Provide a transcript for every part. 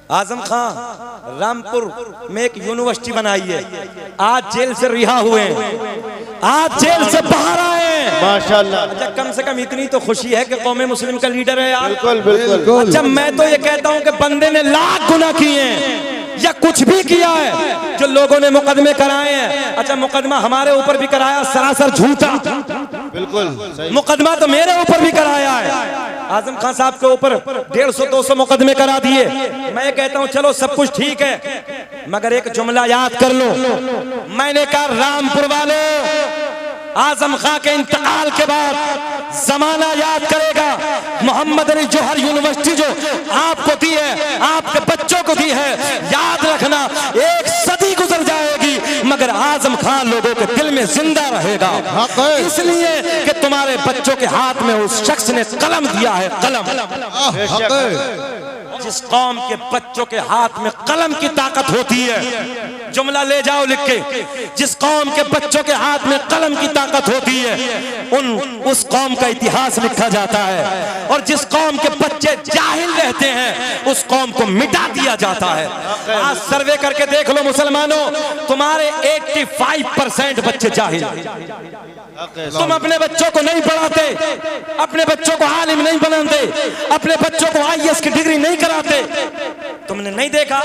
आजम खान रामपुर में एक यूनिवर्सिटी बनाई है, आज जेल से रिहा हुए हैं, आज जेल से बाहर आए माशाल्लाह। अच्छा, कम से कम इतनी तो खुशी है कि कौमे मुस्लिम का लीडर है यार। बिल्कुल बिल्कुल। अच्छा, मैं तो ये कहता हूँ कि बंदे ने लाख गुनाह किए हैं या कुछ भी किया है, जो लोगों ने मुकदमे कराए हैं। अच्छा, मुकदमा हमारे ऊपर भी कराया, सरासर झूठा। बिल्कुल मुकदमा तो मेरे ऊपर भी कराया है, आजम खान साहब के ऊपर 150-200 मुकदमे करा दिए। मैं ये कहता हूँ चलो सब कुछ ठीक है, मगर एक जुमला याद कर लो। मैंने कहा रामपुर वाले, आजम खां के इंतकाल के बाद जमाना याद करेगा मोहम्मद अली जौहर यूनिवर्सिटी जो आपको दी है, आपके बच्चों को दी है, याद रखना एक सदी गुजर जाएगी मगर आजम खान लोगों के दिल में जिंदा रहेगा। इसलिए कि तुम्हारे बच्चों के हाथ में उस शख्स ने कलम दिया है, कलम। जिस कौम के बच्चों के हाथ में कलम की ताकत होती है, जुमला ले जाओ लिख के, जिस कौम के बच्चों के हाथ में कलम की ताकत होती है उस कौम का इतिहास लिखा जाता है, और जिस कौम के बच्चे जाहिल रहते हैं उस कौम को मिटा दिया जाता है। आज सर्वे करके देख लो मुसलमानों, तुम्हारे 85% बच्चे जाहिल। तुम अपने बच्चों को नहीं पढ़ाते, अपने बच्चों को आलिम नहीं बनाते, अपने बच्चों को IAS की डिग्री नहीं कराते। तुमने नहीं देखा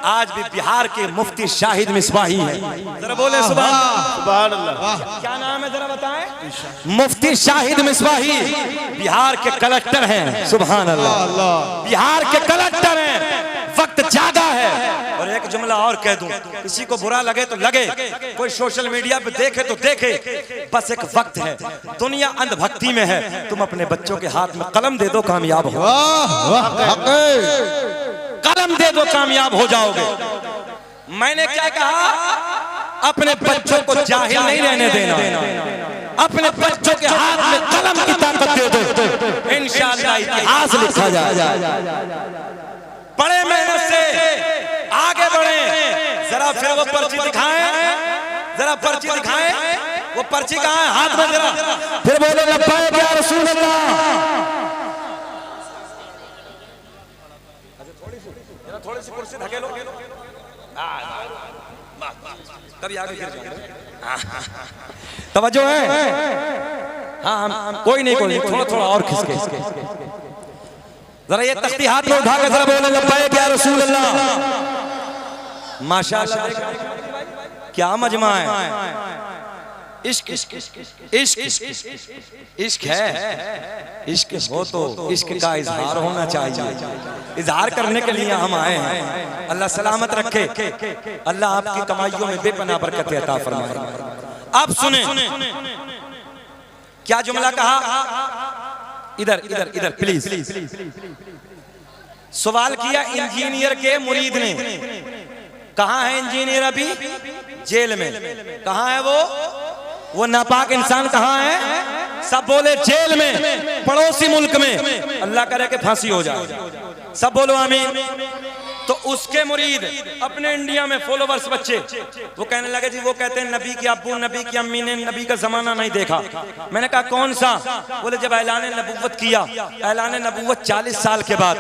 आज भी बिहार के मुफ्ती शाहिद मिसबाही है, जरा बोले सुभान अल्लाह। क्या नाम है जरा बताएं? मुफ्ती शाहिद मिसबाही बिहार के कलेक्टर हैं, सुभान अल्लाह, बिहार के कलेक्टर हैं। वक्त जागा है। और एक जुमला और कह दूं, किसी को बुरा लगे तो लगे, कोई सोशल मीडिया पे देखे तो देखे, बस एक वक्त है, दुनिया अंधभक्ति में है। तुम अपने बच्चों के हाथ में कलम दे दो, कामयाब हो। कलम दे दो, कामयाब हो जाओगे। मैंने क्या कहा? अपने बच्चों को जाहिल नहीं रहने देना, अपने बच्चों के हाथ में कलम की ताकत दे दो, इंशाअल्लाह इतिहास लिखा जाएगा। बड़े मेहनत से आगे बढ़े। जरा फिर वो पर्ची दिखाएं, जरा पर्ची दिखाएं, वो पर्ची कहाँ है? हाथ में जरा फिर बोले लब्बैक या रसूल अल्लाह। थोड़ी सी कुर्सी धकेलो, तभी आगे गिर जाओगे। तवज्जो है? हाँ, कोई नहीं, थोड़ा और खिसके। जरा ये तख्ती हाथ में उठा के जरा बोले लब्बैक या रसूल अल्लाह। माशाअल्लाह, क्या मजमा है। इश्क इश्क इश्क इश्क है, इश्क हो तो इश्क का इजहार होना चाहिए। इजहार करने के लिए हम आए हैं। अल्लाह सलामत रखे, अल्लाह आपकी कमाइयों में बेपनाह बरकत अता फरमाए। अब सुने क्या जुमला कहा। इधर इधर इधर प्लीज। सवाल किया इंजीनियर के मुरीद ने, कहाँ है इंजीनियर? अभी जेल में। कहाँ है वो नापाक इंसान कहाँ है? सब बोले जेल में, पड़ोसी मुल्क में। अल्लाह करे कि फांसी हो जाए। सब बोलो आमीन। तो उसके मुरीद अपने इंडिया में फॉलोवर्स बच्चे, वो कहने लगे जी, वो कहते हैं नबी की अब्बू, नबी की अम्मी ने नबी का जमाना नहीं देखा। मैंने कहा कौन सा? बोले जब ऐलान नबुव्वत किया, ऐलान नबुव्वत 40 साल के बाद।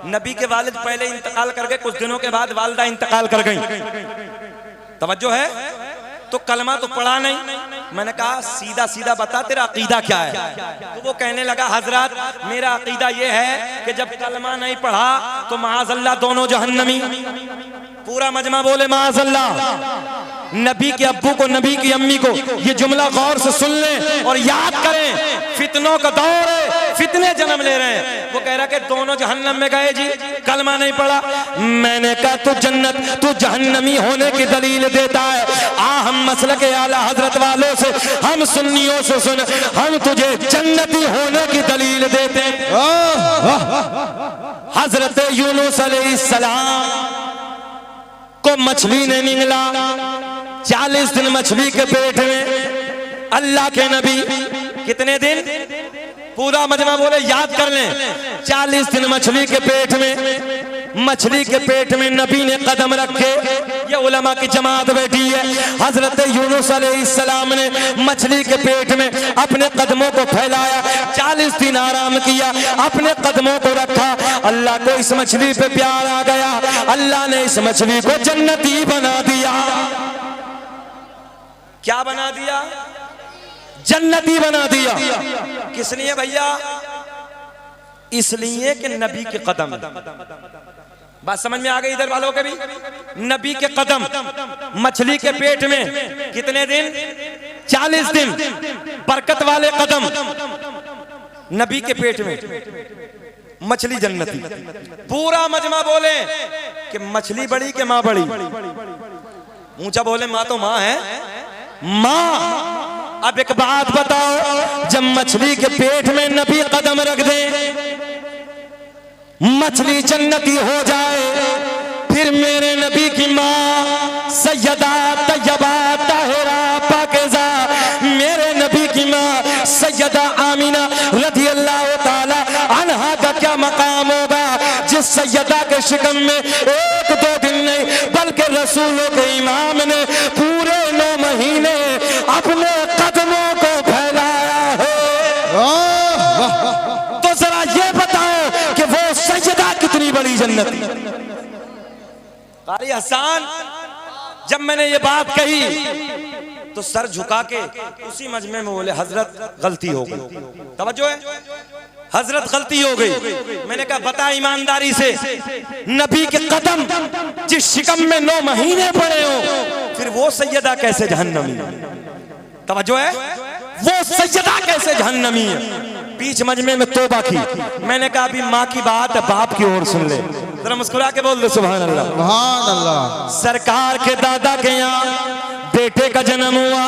नबी के वालिद पहले इंतकाल कर गए, कुछ दिनों के बाद वालिदा इंतकाल कर गई। तवज्जो है? तो कलमा तो पढ़ा नहीं। मैंने कहा सीधा सीधा बता तेरा अकीदा क्या है? तो वो कहने लगा हजरत मेरा अकीदा ये है कि जब कलमा नहीं पढ़ा तो माअज़ल्लाह दोनों जहन्नमी। पूरा मजमा बोले माअज़ल्लाह। नबी के अब्बू को, नबी की अम्मी को ये जुमला गौर से सुन लें और याद करें। फितनों का दौर है, फितने जन्म ले रहे हैं। वो कह रहा कि दोनों जहन्नम में गए जी, कलमा नहीं पढ़ा। मैंने कहा तू जन्नत, तू जहन्नमी होने की दलील देता है। हम मसलक आला हजरत वालों से, हम सुन्नियों से सुन, हम तुझे जन्नती होने की दलील देते। हजरत यूनुस अलैहिस्सलाम को मछली ने निगला, 40 दिन मछली के पेट में। अल्लाह के नबी कितने दिन? पूरा मजमा बोले याद कर लें। 40 दिन मछली के पेट में। मछली के पेट में नबी ने कदम रखे। ये उलमा की जमात बैठी है। हजरत यूनुस अलैहिस्सलाम ने मछली के पेट में अपने कदमों को फैलाया, 40 दिन आराम किया, अपने कदमों को रखा। अल्लाह को इस मछली पे प्यार आ गया, अल्लाह ने इस मछली को जन्नती बना दिया। क्या बना दिया? जन्नती बना दिया। किस लिए भैया? इसलिए कि नबी के कदम। बात समझ में आ गई इधर वालों के भी? नबी के कदम मछली के पेट में कितने दिन? 40 दिन। बरकत वाले कदम नबी के पेट में, मछली जन्नती। पूरा मजमा बोले कि मछली बड़ी के माँ बड़ी? ऊंचा बोले माँ तो माँ है, माँ। अब एक बात बताओ, जब मछली के पेट में नबी कदम रख दे, मछली जन्नती हो जाए, फिर मेरे नबी की माँ सैयदा तैयबा ताहिरा पाकीज़ा, मेरे नबी की माँ सैयदा आमीना रज़ी अल्लाह ताला अन्हा का क्या मकाम होगा, जिस सैयदा के शिकम में 1-2 दिन नहीं बल्कि रसूलों के इमाम ने पूरे 9 महीने अपने कदमों को फैलाया है। तो जरा ये बताओ कि वो सैयदा कितनी बड़ी जन्नती। कारी हसन, जब मैंने ये बात कही तो सर झुका के उसी मजमे में बोले हजरत गलती हो गई। तवज्जो है, हजरत गलती हो गई। मैंने कहा बता ईमानदारी से, नबी के कदम जिस शिकम में 9 महीने पड़े हो, फिर वो सैयदा कैसे जहन्नमी? तवज्जो है, वो सैयदा कैसे जहन्नमी है? बीच मजमे में तौबा की। मैंने कहा अभी माँ की बात है, बाप की ओर सुन ले। जरा मुस्कुरा के बोल दो सुभान अल्लाह। सुभान अल्लाह। सरकार के दादा के यहाँ बेटे का जन्म हुआ,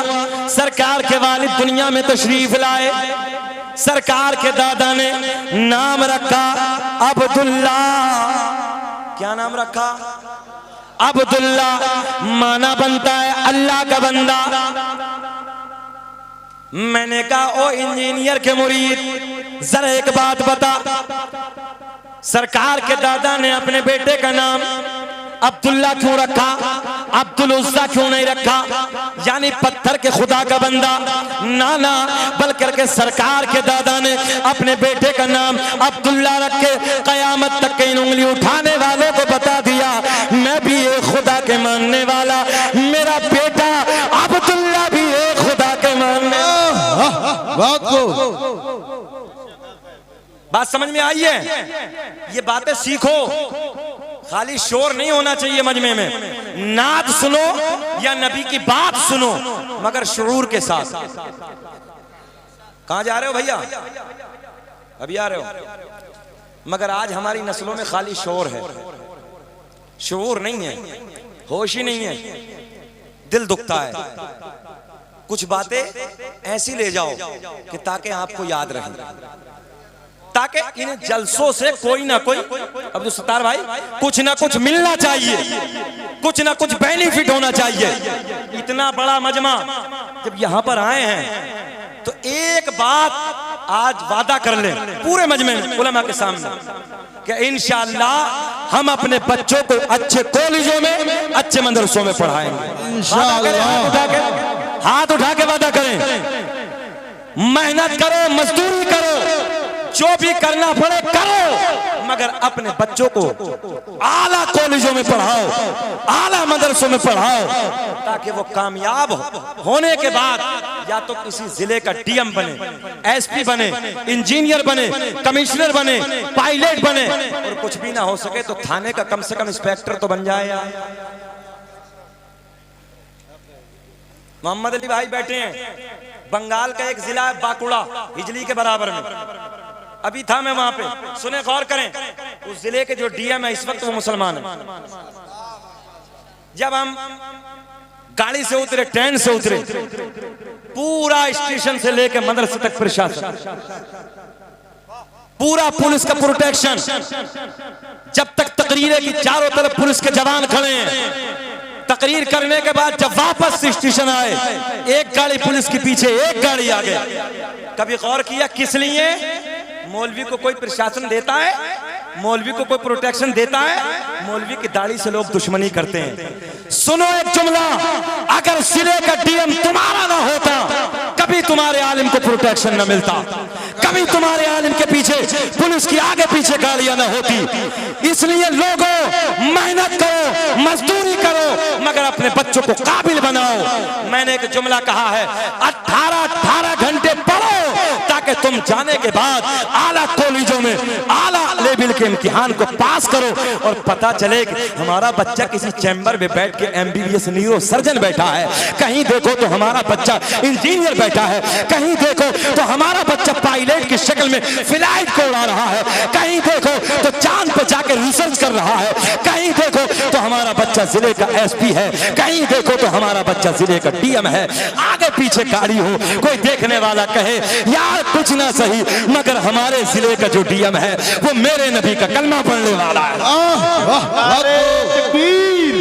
सरकार के वालिद दुनिया में तशरीफ लाए। सरकार के दादा ने नाम रखा अब्दुल्ला। क्या नाम रखा? अब्दुल्ला। माना बनता है अल्लाह का बंदा। मैंने कहा ओ इंजीनियर के मुरीद, जरा एक बात बता, सरकार के दादा ने अपने बेटे का नाम अब्दुल्ला क्यों रखा, अब्दुल उज़्ज़ा क्यों नहीं रखा? यानी पत्थर के खुदा का बंदा ना ना, बल्कि सरकार के दादा ने अपने बेटे का नाम अब्दुल्ला रख के कयामत तक की उंगली उठाने वालों को बता दिया, मैं भी एक खुदा के मानने वाला, मेरा बेटा अब्दुल्ला भी एक खुदा के मानने। बात को बात समझ में आई है? ये बातें सीखो, खाली शोर नहीं होना चाहिए मजमे में। नात सुनो या नबी की बात सुनो, मगर शुरूर के साथ। कहां जा रहे हो भैया? अभी आ रहे हो? मगर आज हमारी नस्लों में खाली शोर है, शुरूर नहीं है, होश ही नहीं है। दिल दुखता है। कुछ बातें ऐसी ले जाओ कि ताकि आपको याद रहे, ताकि इन जलसों से कोई ना कोई, अब जो सत्तार भाई, कुछ ना कुछ मिलना चाहिए, कुछ ना कुछ बेनिफिट होना चाहिए। इतना बड़ा मजमा जब यहाँ पर आए हैं तो एक बात आज वादा कर ले पूरे मजमे में उलमा के सामने कि इंशाअल्लाह हम अपने बच्चों को अच्छे कॉलेजों में, अच्छे मदरसों में पढ़ाएंगे इंशाअल्लाह। हाथ उठा के वादा करें, मेहनत करो, मजदूरी करो, जो भी करना पड़े करो, मगर अपने बच्चों को आला कॉलेजों में पढ़ाओ, आला मदरसों में पढ़ाओ, ताकि वो कामयाब होने के बाद या तो किसी जिले का डीएम बने, एसपी बने, इंजीनियर बने, कमिश्नर बने, पायलट बने, और कुछ भी ना हो सके तो थाने का कम से कम इंस्पेक्टर तो बन जाए यार। मोहम्मद अली भाई बैठे हैं, बंगाल का एक जिला है बांकुड़ा, हिजली के बराबर में। अभी था मैं वहां पे, सुने गौर करें, उस जिले के जो डीएम है इस वक्त वो मुसलमान है। जब हम गाड़ी से उतरे, ट्रेन से उतरे, पूरा स्टेशन से लेकर मदरसे तक प्रशासन, पूरा पुलिस का प्रोटेक्शन, जब तक तकरीर है कि चारों तरफ पुलिस के जवान खड़े हैं। तकरीर करने के बाद जब वापस स्टेशन आए, एक गाड़ी पुलिस के पीछे, एक गाड़ी आगे। कभी गौर किया किस लिए? मौलवी को कोई प्रशासन देता है, मौलवी को कोई प्रोटेक्शन देता है? मौलवी की दाढ़ी से लोग दुश्मनी करते हैं। सुनो एक जुमला, अगर जिले का डीएम तुम्हारा ना होता, कभी तुम्हारे आलिम को प्रोटेक्शन न मिलता, कभी तुम्हारे आलिम के पीछे पुलिस की आगे पीछे गाड़ियां न होती। इसलिए लोगों, मेहनत करो, मजदूरी करो, मगर अपने बच्चों को काबिल बनाओ। मैंने एक जुमला कहा है, 18 घंटे पढ़ो ताकि तुम जाने के बाद आला कॉलेजों में आला लेवल के इम्तिहान को पास करो और पता चले कि हमारा बच्चा किसी चैम्बर में बैठ के एमबीबीएस न्यूरो सर्जन बैठा है, कहीं देखो तो हमारा बच्चा इंजीनियर बैठा है, कहीं देखो तो हमारा बच्चा पायलट की शक्ल में फ्लाइट को उड़ा रहा है, कहीं देखो तो चांद पे जाकर रिसर्च कर रहा है, कहीं देखो तो हमारा बच्चा जिले का एसपी है, कहीं देखो तो हमारा बच्चा जिले का डीएम है। आगे पीछे गाड़ी हो, कोई देखने वाला कहे यार कुछ ना सही, मगर हमारे जिले का जो डीएम है वो मेरे नबी का कलमा पढ़ने वाला है। नारे तकबीर,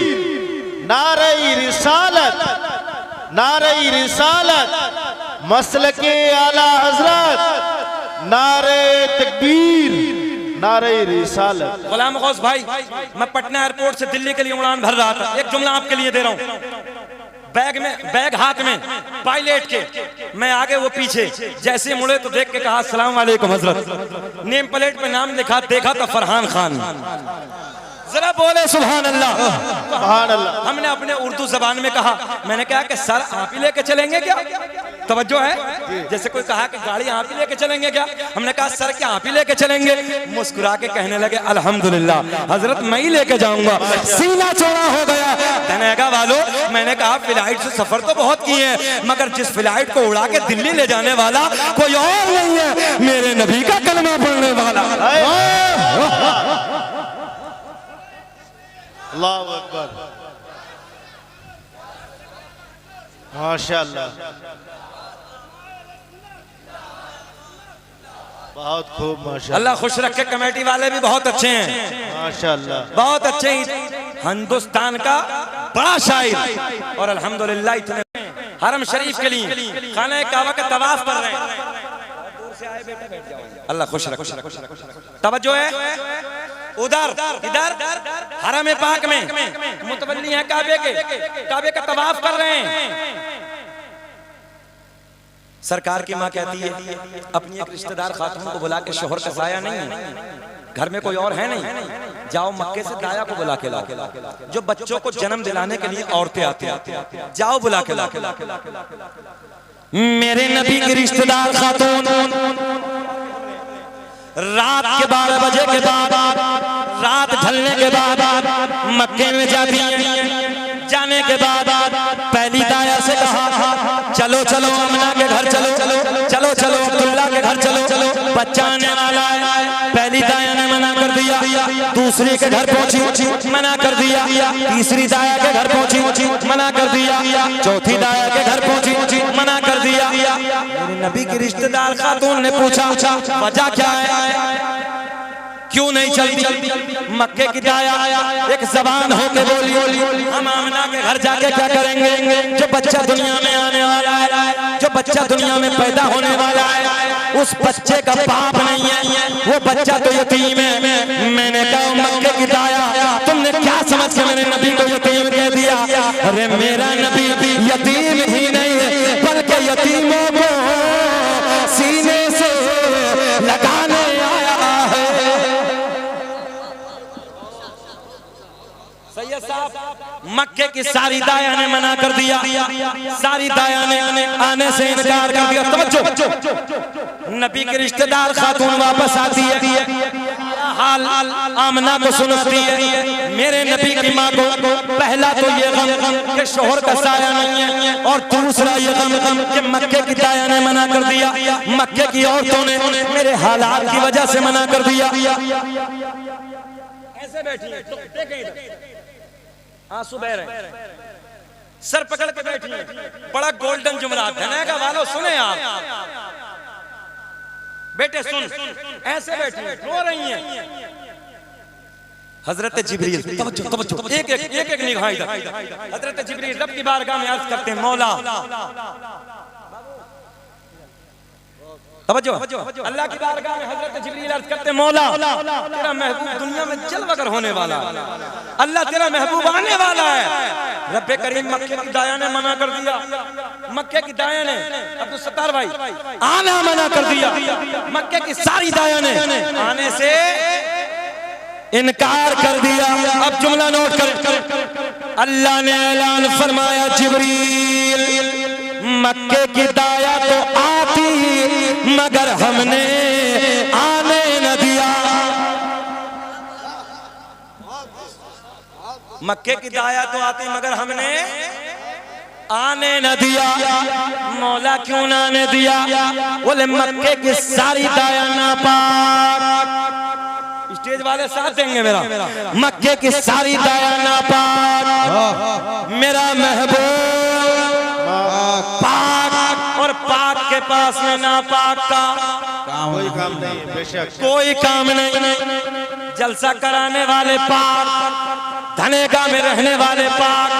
नारे रिसालत, नारे रिसालत, मसलके आला हजरत, नारे तकबीर, नारे रिसालत। गुलाम गौस भाई, मैं पटना एयरपोर्ट से दिल्ली के लिए उड़ान भर रहा था, एक जुमला आपके लिए दे रहा हूं। बैग हाथ में, पायलट के, मैं आगे वो पीछे, जैसे मुड़े तो देख के कहा अस्सलाम वालेकुम हजरत। नेम प्लेट पे नाम लिखा, देखा तो फरहान खान। जरा बोले सुभान अल्लाह। सुभान अल्लाह। हमने अपने उर्दू जबान में कहा, मैंने कहा कि सर आप ही लेके चलेंगे क्या? तवज्जो है, जैसे कोई कहा कि गाड़ी आप ही लेके चलेंगे क्या? हमने कहा सर क्या आप ही लेके चलेंगे? मुस्कुरा के कहने लगे अल्हम्दुलिल्लाह हजरत मैं ही लेके जाऊंगा। सीना चौड़ा हो गया। तनेगा वालों, मैंने कहा फ्लाइट से सफर तो बहुत किए हैं, मगर जिस फ्लाइट को उड़ा के दिल्ली ले जाने वाला कोई और नहीं है, मेरे नबी का कलमा पढ़ने वाला। अल्लाहु अकबर, माशाअल्लाह, बहुत खूब माशाअल्लाह। अल्लाह खुश रखे। कमेटी वाले भी बहुत अच्छे हैं, माशाअल्लाह, बहुत अच्छे। हिंदुस्तान का बड़ा शायर और अल्हम्दुलिल्लाह इतने हरम शरीफ के लिए खाने काबा का तवाफ कर रहे हैं। अल्लाह खुश रखे। तवज्जो है, उधर इधर हरम पाक में मुतवल्ली हैं काबे का तवाफ कर रहे हैं। सरकार की माँ कहती है अपनी एक रिश्तेदार खातून को बुला के, शोहर का साया नहीं है, घर में कोई और है नहीं, जाओ मक्के से दाया को बुला के लाओ, जो बच्चों को जन्म दिलाने के लिए औरतें आती हैं, जाओ बुला के लाओ। मेरे नबी की रिश्तेदार खातून रात के 12 बजे के बाद, रात ढलने के बाद मक्के में जाती हैं। जाने के बाद पहली दाया से कहा चलो चलो अमना के घर चलो, चलो चलो अब्दुल्ला के घर चलो, बच्चा आने वाला है। पहली दाया ने मना कर दिया, दूसरी के घर पहुंची, मना कर दिया, तीसरी दाया के घर पहुंची, मना कर दिया, चौथी दाया के घर पहुंची, मना कर दिया। मेरे नबी की रिश्तेदार खातून ने पूछा वजह क्या है, क्यों नहीं चलती? मक्के की दाया एक जबान होके बोली, हम आमना के घर जाके क्या करेंगे? जो बच्चा दुनिया में आने वाला है, जो बच्चा दुनिया में पैदा होने वाला है, उस बच्चे का बाप नहीं है, वो बच्चा तो यतीम है। मैंने कहा मक्के की दाया तुमने क्या समझ के मेरे नबी को यतीम कह दिया? अरे मेरा नबी यतीम ही नहीं है, बल्कि यतीमों को सीने से लगाने मक्के की सारी दाया ने मना कर दिया, सारी दाया ने आने से इनकार कर दिया। तवज्जो, नबी के रिश्तेदार खातून वापस आती है, हाल आमना को सुनती है। मेरे नबी की माँ को पहला तो ये गम कि शोहर का साया नहीं है, और दूसरा ये गम कि मक्के की दाया ने मना कर दिया, मक्के की औरतों ने मेरे हालात की वजह से मना कर दिया। ऐसे बैठी आंसू बह रहे, सर पकड़ के बैठी है। बड़ा गोल्डन जुमला धनेगा वालों सुने आप, बेटे सुन, ऐसे बैठी रो रही हैं। हजरत जिब्रील, तवज्जो तवज्जो, एक एक निगाह इधर। हजरत जिब्रील रब की बारगाह में अर्ज करते हैं, मौला तवज्जो, अल्लाह की बारगाह में हजरत जिब्रील अर्ज करते मौला तेरा महबूब दुनिया में जलवागर होने वाला है, अल्लाह तेरा महबूब आने वाला है। रब्बे करीम मक्के की दाया ने मना कर दिया, मक्के की दाया ने अब्दुल सत्तार भाई आना मना कर दिया, मक्के की सारी दाया ने आने से इनकार कर दिया। अब जुमला नोट कर, अल्लाह ने ऐलान फरमाया जिब्रील मक्के की दाया तो आती मगर हमने आने न दिया। मक्के की दाया तो आती मगर हमने आने न दिया। मौला क्यों ना आने दिया? बोले मक्के की सारी दाया नापाक। स्टेज वाले साथ देंगे मेरा। मक्के की सारी दाया नापाक, मेरा महबूब पाक, और पाक के पास में नापाक का कोई काम नहीं, बेशक कोई काम नहीं। जलसा कराने वाले पाक, धनेगा में रहने वाले पाक,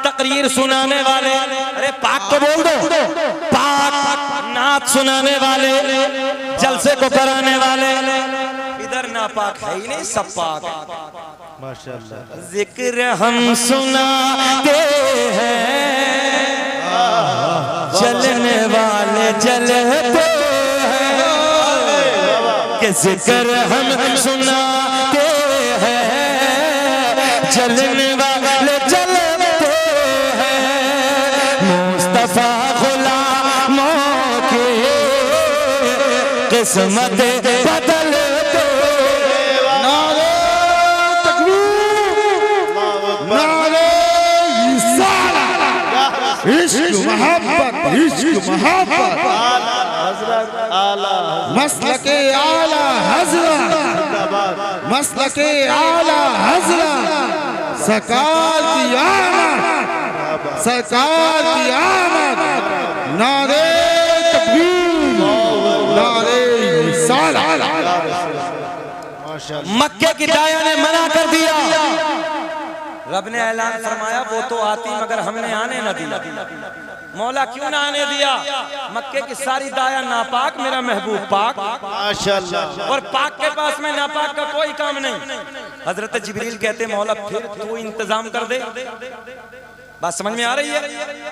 तकरीर सुनाने वाले, अरे पाक तो बोल दो, पाक नात सुनाने वाले, जलसे को कराने वाले, इधर नापाक है ही नहीं, सब पाक। माशाअल्लाह। जिक्र हम सुनाते हैं, जलने वाले जलते हैं, कि जिक्र हम सुनाते हैं, जलने वाले जलते हैं। मुस्तफा गुलामों की किस्मत बदलते। नारे तकबीर, नारे रिसालत, इश्क मोहब्बत, इश्क मोहब्बत, आला मसलके आला हज़रत, मसलके आला हज़रत, सरकार की आमद, सरकार की आमद। नारे तकबीर, नारे रिसालत। माशाअल्लाह। मक्के की दाया ने मना कर दिया। रब ने ऐलान फरमाया वो तो आती मगर हमने आने न दिया। मौला क्यों ना आने दिया? मक्के की सारी दाया नापाक, मेरा महबूब पाक, माशाअल्लाह। और पाक के पास में नापाक का कोई काम नहीं। हजरत जिब्रील कहते मौला फिर तू इंतजाम कर दे। बात समझ में आ रही है?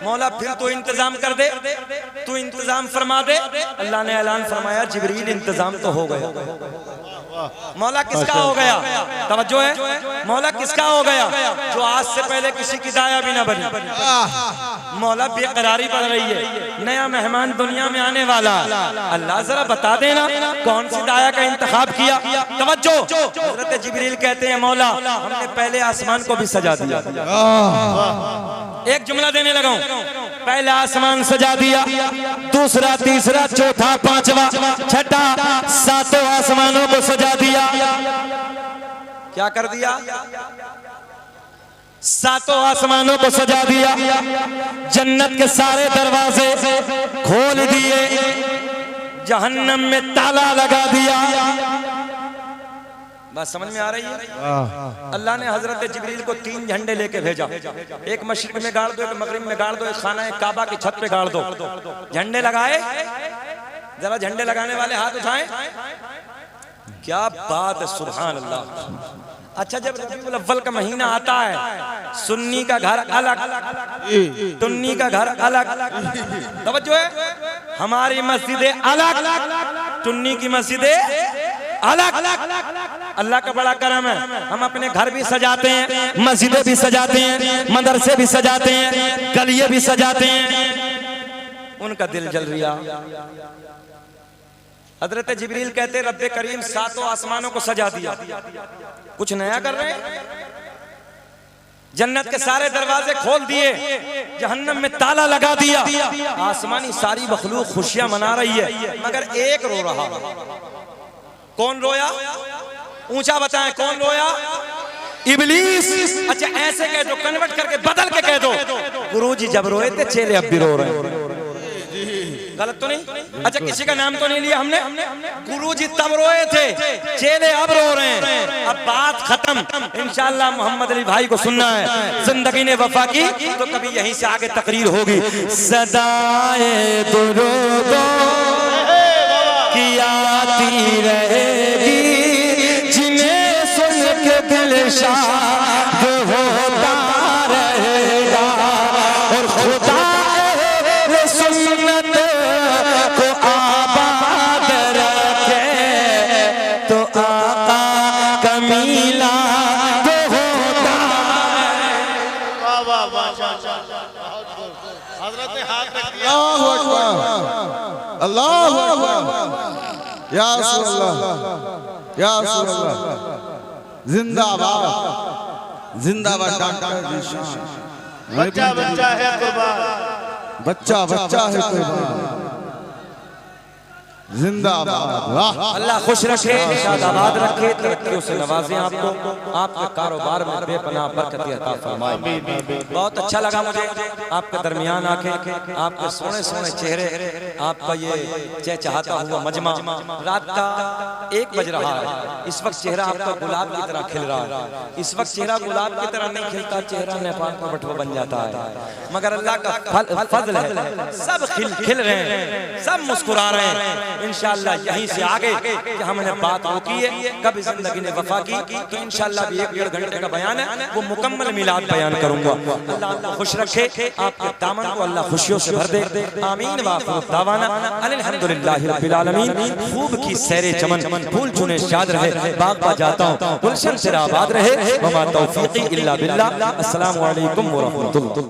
मौला फिर तो इंतजाम कर दे, तू इंतजाम फरमा दे। अल्लाह ने ऐलान फरमाया जिब्रील इंतजाम तो हो गया। मौला किसका हो गया? तवज्जो है, मौला किसका हो गया? जो आज से पहले किसी की दाया भी ना बनी। मौला बेकरारी पड़ रही है, नया मेहमान दुनिया में आने वाला। अल्लाह जरा बता देना कौन सी दाया का इंतखाब किया। तवज्जो, हजरत जिब्रील कहते हैं मौला हमने पहले आसमान को भी सजा दिया। एक जुमला देने लगा हूं, पहला आसमान सजा दिया, दूसरा, तीसरा, चौथा, पांचवा, छठा, सातों आसमानों को सजा दिया। क्या कर दिया? सातों आसमानों को सजा दिया, जन्नत के सारे दरवाजे खोल दिए, जहन्नम में ताला लगा दिया। बात समझ में आ रही है? अल्लाह ने हजरत जिब्रील को 3 झंडे लेके भेजा। एक मशरिक में गाड़ दो, एक मगरिब में गाड़ दो, एक खाना एक काबा की छत पे गाड़ दो। झंडे लगाए, जरा झंडे लगाने वाले हाथ उठाएं। क्या बात है, सुभान अल्लाह। अच्छा, जब रबीउल अव्वल का महीना आता है, सुन्नी का घर अलग, टुन्नी का घर अलग। तवज्जो है, हमारी मस्जिदें अलग, टुन्नी की मस्जिदें अलग। अल्लाह का बड़ा करम है, हम अपने घर भी सजाते हैं, मस्जिदें भी सजाते हैं, मदरसे भी सजाते हैं, गलिये भी सजाते हैं। उनका दिल जल रिया। हजरत जिब्रील कहते रब्बे करीम सातों आसमानों को सजा दिया, कुछ नया कर रहे हैं। जन्नत के सारे दरवाजे खोल दिए, जहन्नम में ताला लगा दिया। आसमानी सारी मखलूक खुशियां मना रही है, मगर एक रो रहा। कौन रोया? ऊंचा बताएं, कौन रोया? इब्लीस। अच्छा, ऐसे कह दो, कन्वर्ट करके बदल के कह दो, गुरुजी जब रोए थे चेले अब भी रो रहे हैं। गलत तो नहीं? अच्छा, किसी का नाम तो नहीं लिया हमने। गुरुजी तब रोए थे, चेले अब रो रहे हैं। अब बात खत्म। इंशाअल्लाह मोहम्मद अली भाई को सुनना है, जिंदगी ने वफा की तो कभी यहीं से आगे तकरीर होगी। सदाए दुरूद की आती रहेगी, जिन्हें सुन के दिल शाद होता रहेगा। और खुदा अहले सुन्नत को आबाद रखे तो आका का मीलाद होता वाह वाह माशाअल्लाह। हजरत ने हाथ रख दिया। अल्लाहु अकबर, अल्लाहु अकबर, या रसूल अल्लाह, या रसूल अल्लाह, जिंदाबाद, जिंदाबाद डॉक्टर जी शान। बच्चा बच्चा है कुर्बान, बच्चा बच्चा है कुर्बान, जिंदाबाद। वाह, अल्लाह खुश रखे, शादाबाद रखे, तरक्कियों से नवाजे आपको, आपके कारोबार में बेपनाह बरकत अता फरमाए। बहुत अच्छा लगा मुझे आपके दरमियान आके, आपके सोने सोने चेहरे, आपका ये चहचहाता हुआ मजमा। रात का 1 बज रहा है, इस वक्त चेहरा आपका गुलाब की तरह खिल रहा है। इस वक्त चेहरा गुलाब की तरह नहीं खिलता, चेहरा नेपाल का बटुआ बन जाता है, मगर अल्लाह का फजल है, सब खिल रहे हैं, सब मुस्कुरा रहे हैं। इंशाअल्लाह यहीं से आगे कि हमने बात रोकी है, कभी जिंदगी ने वफा की तो इंशाअल्लाह भी 1-1.5 घंटे का बयान है, वो मुकम्मल मिलाद बयान करूंगा। अल्लाह खुश रखे, आपके दामन को अल्लाह खुशियों से भर दे। आमीन व आखिर दावाना अल्हम्दुलिल्लाहि रब्बिल आलमीन। खूब की सैरे चमन, फूल चुने शाद रहे, बाग पा जाता हूँ, गुलशन से आबाद रहे। वमा तौफीकी इल्ला बिल्लाह। अस्सलामु अलैकुम व रहमतुल्लाह।